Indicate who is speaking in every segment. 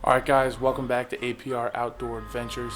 Speaker 1: Alright guys, welcome back to APR Outdoor Adventures.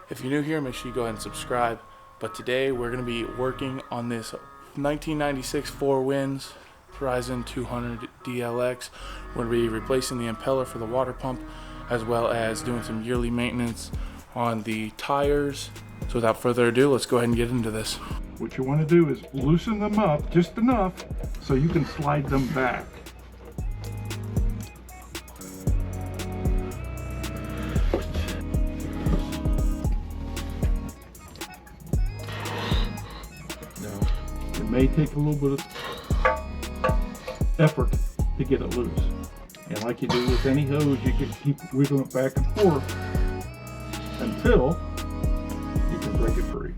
Speaker 1: If you're new here, make sure you go ahead and subscribe. But today we're going to be working on this 1996 Four Winds Horizon 200 DLX. We're going to be replacing the impeller for the water pump, as well as doing some yearly maintenance on the tires. So without further ado, let's go ahead and get into this.
Speaker 2: What you want to do is loosen them up just enough so you can slide them back. It may take a little bit of effort to get it loose. And like you do with any hose, you can keep wiggling it back and forth until you can break it free.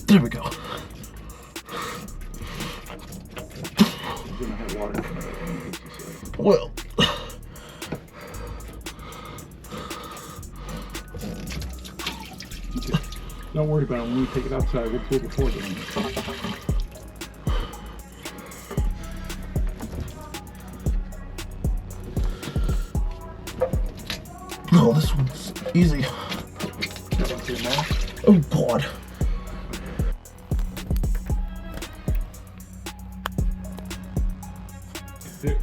Speaker 3: There we go. Well,
Speaker 2: okay. Don't worry about it. When we take it outside, we'll pull the cord in.
Speaker 3: no, this one's easy. Oh God.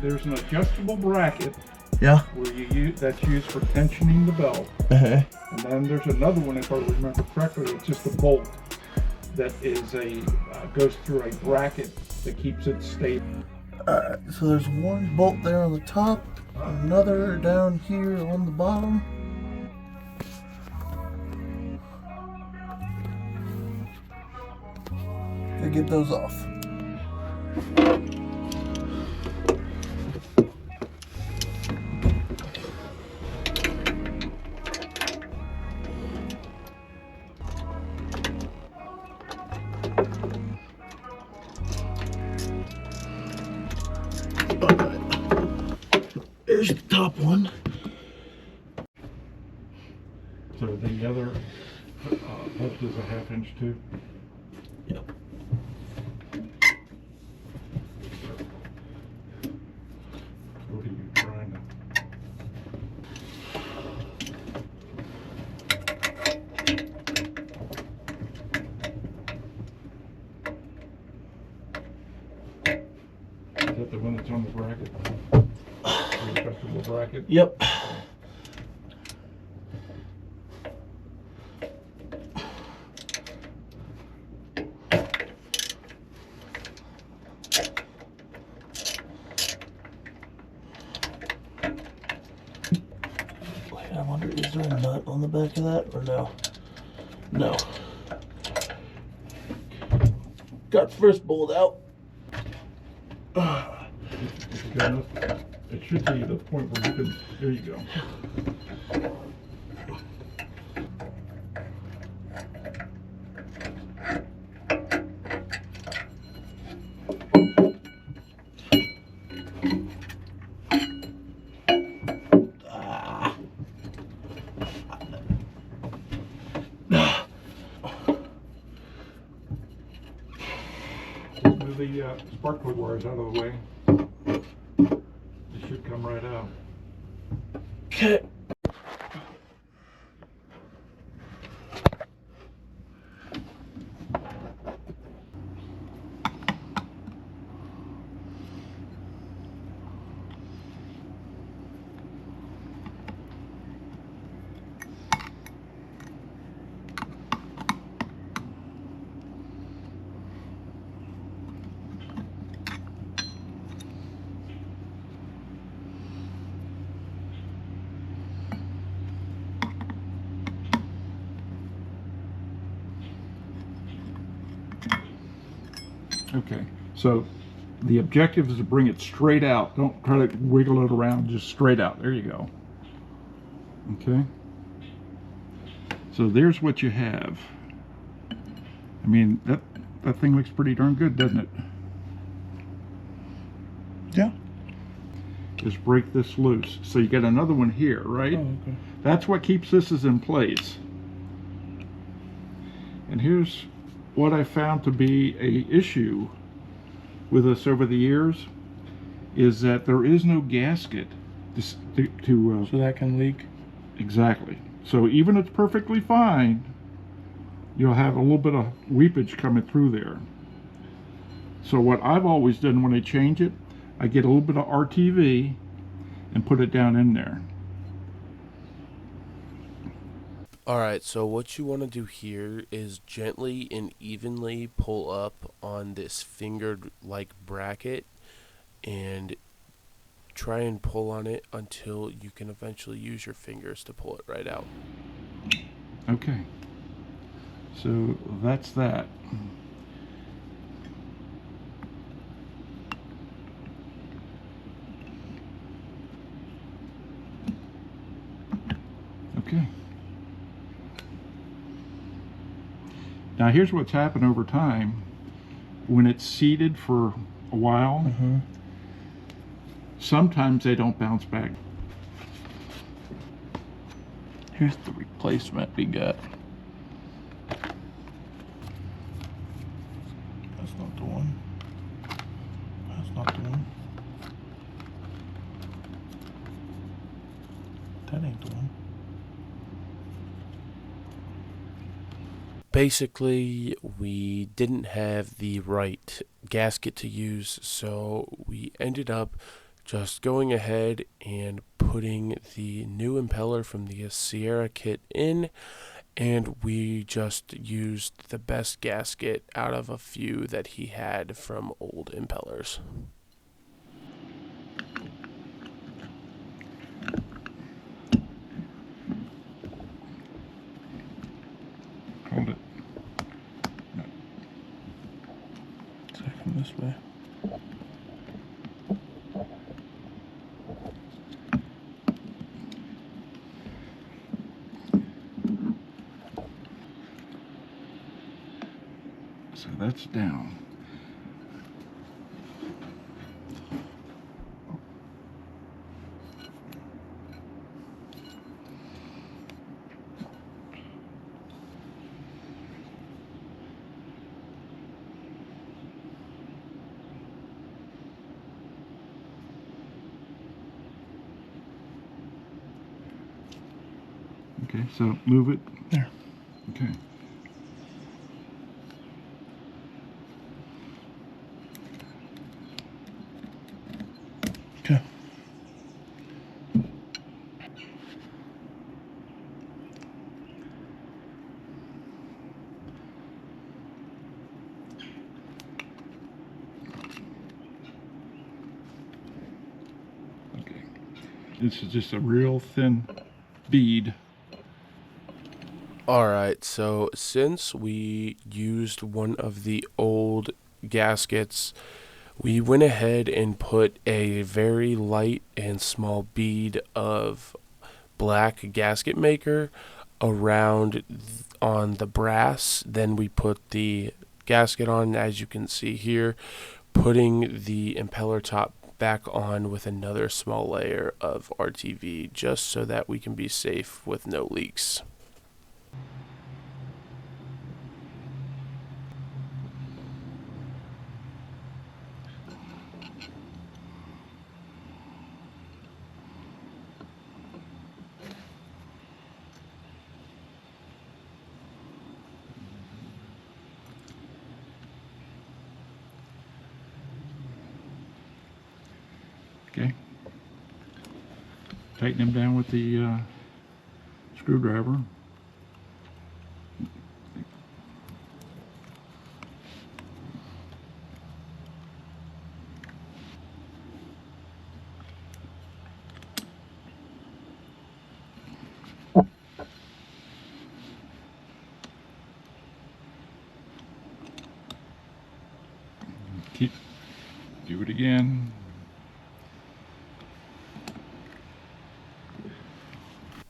Speaker 2: There's an adjustable bracket.
Speaker 3: Yeah.
Speaker 2: Where you use, that's used for tensioning the belt.
Speaker 3: Uh-huh.
Speaker 2: And then there's another one, if I remember correctly, it's just a bolt that is goes through a bracket that keeps it stable.
Speaker 3: Alright, so there's one bolt there on the top, another down here on the bottom. Gotta get those off. There's the top one.
Speaker 2: So the other bolt is a 1/2 inch too.
Speaker 3: Yep.
Speaker 2: What are you trying to? Is that the one that's on the bracket? The adjustable bracket?
Speaker 3: Yep. Wait, I wonder, is there a nut on the back of that or no? No. Got the first bolt out.
Speaker 2: It should be the point where you can, there you go. Just move the spark plug wires out of the way. It should come right out.
Speaker 3: Okay.
Speaker 2: Okay, so the objective is to bring it straight out. Don't try to wiggle it around, just straight out. There you go. Okay. So there's what you have. I mean, that thing looks pretty darn good, doesn't it?
Speaker 3: Yeah.
Speaker 2: is break this loose. So you get another one here, right?
Speaker 1: Oh, okay.
Speaker 2: That's what keeps this in place. And here's what I found to be a issue with us over the years, is that there is no gasket to
Speaker 1: So that can leak?
Speaker 2: exactly. So even if it's perfectly fine, you'll have a little bit of weepage coming through there. So what I've always done when I change it, I get a little bit of RTV and put it down in there.
Speaker 4: Alright, so what you want to do here is gently and evenly pull up on this fingered like bracket and try and pull on it until you can eventually use your fingers to pull it right out.
Speaker 2: Okay, so that's that. Okay. Now here's what's happened over time. When it's seated for a while, sometimes they don't bounce back.
Speaker 1: Here's the replacement we got. That's not the one. That's not the one. That ain't the one.
Speaker 4: Basically, we didn't have the right gasket to use, so we ended up just going ahead and putting the new impeller from the Sierra kit in, and we just used the best gasket out of a few that he had from old impellers.
Speaker 2: Hold it.
Speaker 1: Second this way.
Speaker 2: So that's down. Okay, so move it.
Speaker 1: There.
Speaker 2: Okay.
Speaker 1: Okay.
Speaker 2: Okay. This is just a real thin bead.
Speaker 4: Alright, so since we used one of the old gaskets, we went ahead and put a very light and small bead of black gasket maker around on the brass. Then we put the gasket on, as you can see here, putting the impeller top back on with another small layer of RTV, just so that we can be safe with no leaks.
Speaker 2: Okay. Tighten them down with the screwdriver. Do it again.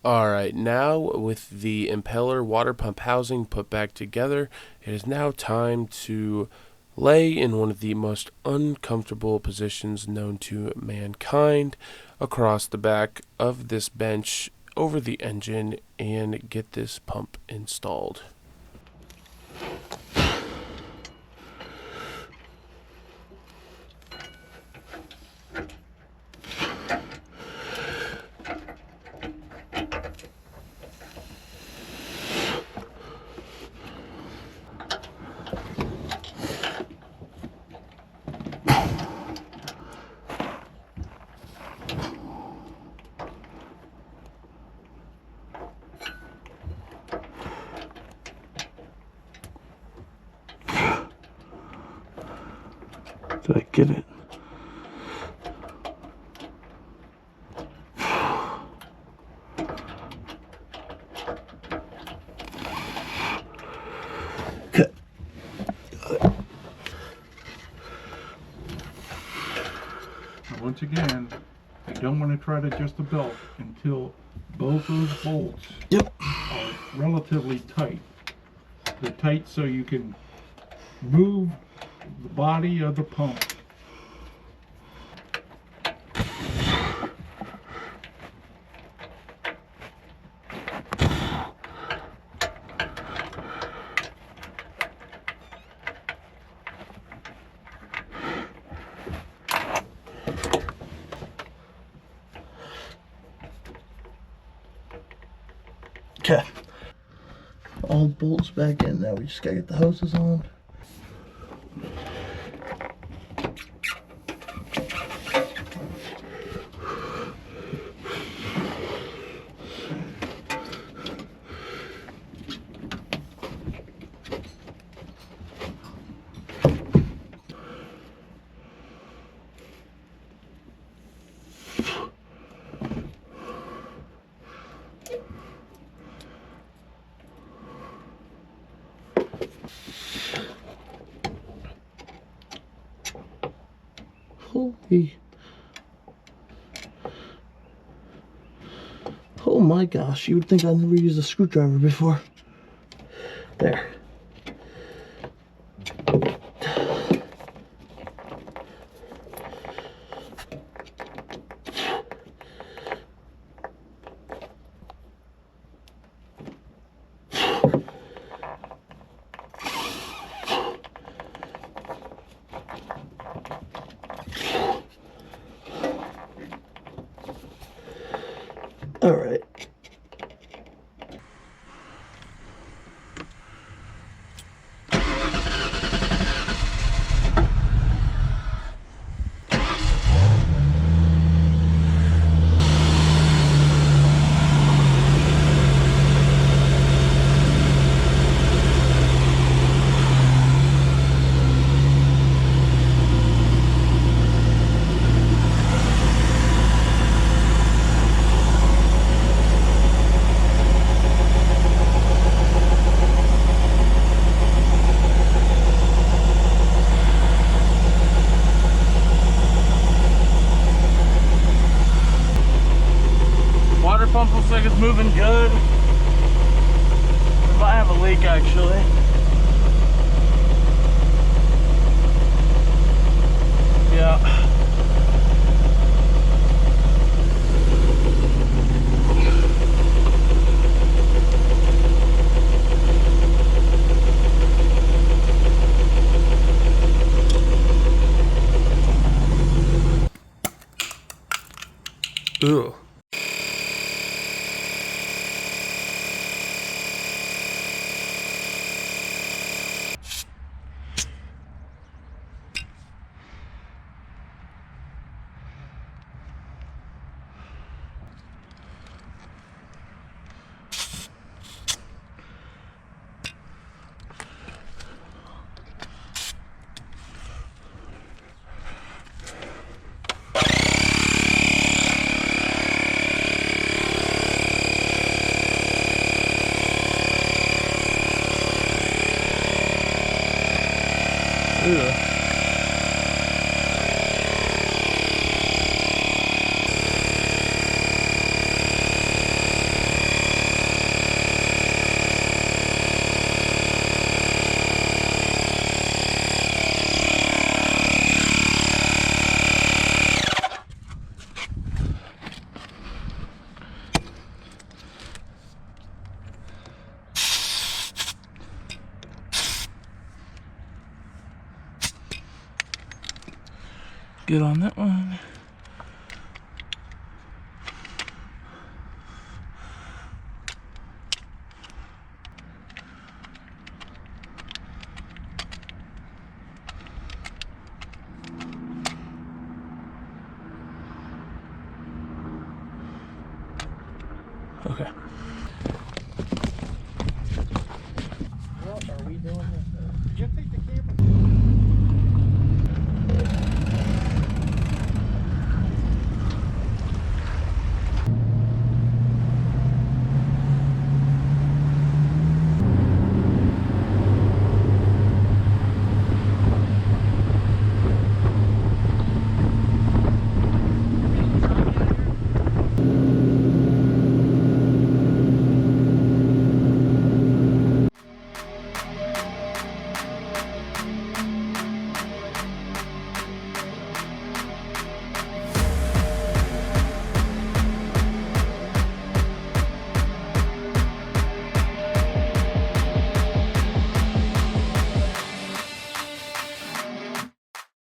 Speaker 4: Alright, now with the impeller water pump housing put back together, it is now time to lay in one of the most uncomfortable positions known to mankind across the back of this bench over the engine and get this pump installed.
Speaker 3: Did I get it? Okay.
Speaker 2: Now once again, you don't want to try to adjust the belt until both those bolts are relatively tight. They're tight so you can move the body of the pump.
Speaker 3: Okay. All bolts back in. Now we just gotta get the hoses on. Holy. Oh my gosh, you would think I never used a screwdriver before. There. All right.
Speaker 1: Water pump looks like it's moving good. We might have a leak actually. Yeah.
Speaker 4: Ugh.
Speaker 1: good on that one. Okay.
Speaker 3: What are we doing this?